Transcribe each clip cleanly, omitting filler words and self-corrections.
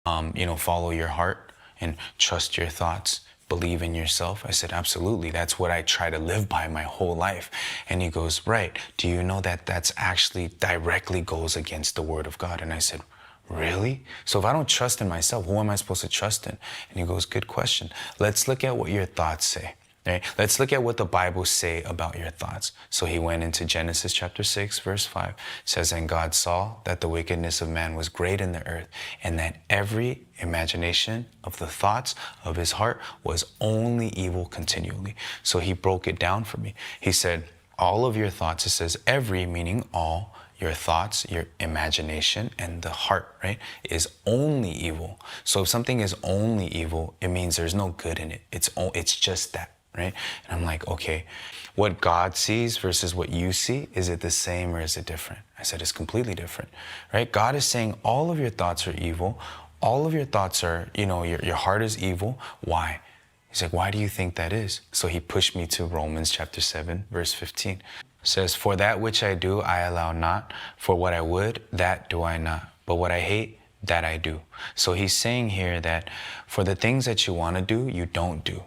follow your heart and trust your thoughts, believe in yourself. I said, absolutely. That's what I try to live by my whole life. And he goes, right. Do you know that that's actually directly goes against the word of God? And I said, really? So if I don't trust in myself, who am I supposed to trust in? And he goes, good question. Let's look at what your thoughts say. Right? Let's look at what the Bible say about your thoughts. So he went into Genesis chapter 6, verse 5. It says, and God saw that the wickedness of man was great in the earth, and that every imagination of the thoughts of his heart was only evil continually. So he broke it down for me. He said, all of your thoughts, it says every, meaning all, your thoughts, your imagination, and the heart, right, is only evil. So if something is only evil, it means there's no good in it. It's just that. Right? And I'm like, okay, what God sees versus what you see, is it the same or is it different? I said, it's completely different, right? God is saying all of your thoughts are evil. All of your thoughts are, your heart is evil. Why? He's like, why do you think that is? So he pushed me to Romans chapter 7, verse 15. It says, for that which I do, I allow not. For what I would, that do I not. But what I hate, that I do. So he's saying here that for the things that you want to do, you don't do.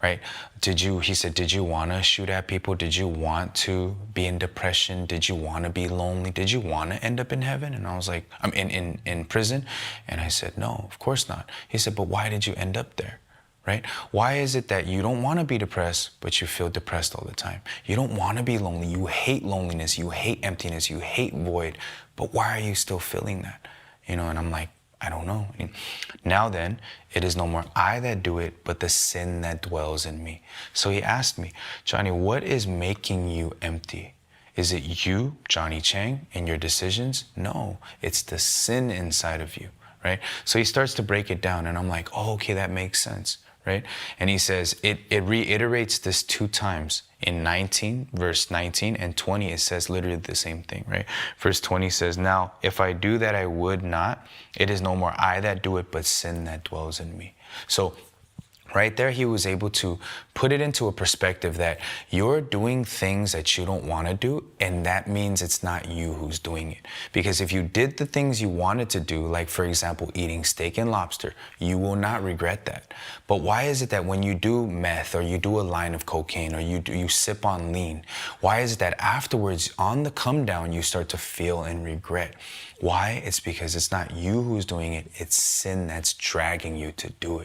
Right? He said, did you want to shoot at people? Did you want to be in depression? Did you want to be lonely? Did you want to end up in heaven? And I was like, I'm in prison. And I said, no, of course not. He said, but why did you end up there? Right? Why is it that you don't want to be depressed, but you feel depressed all the time? You don't want to be lonely. You hate loneliness. You hate emptiness. You hate void. But why are you still feeling that? And I'm like, I don't know. Now then, it is no more I that do it, but the sin that dwells in me. So he asked me, Johnny, what is making you empty? Is it you, Johnny Chang, and your decisions? No, it's the sin inside of you, right? So he starts to break it down, and I'm like, oh, okay, that makes sense, right? And he says, it reiterates this 2 times. In 19, verse 19 and 20, it says literally the same thing, right? Verse 20 says, now, if I do that I would not, it is no more I that do it, but sin that dwells in me. So right there, he was able to put it into a perspective that you're doing things that you don't want to do, and that means it's not you who's doing it. Because if you did the things you wanted to do, like, for example, eating steak and lobster, you will not regret that. But why is it that when you do meth, or you do a line of cocaine, or you sip on lean, why is it that afterwards, on the come down, you start to feel and regret? Why? It's because it's not you who's doing it, it's sin that's dragging you to do it.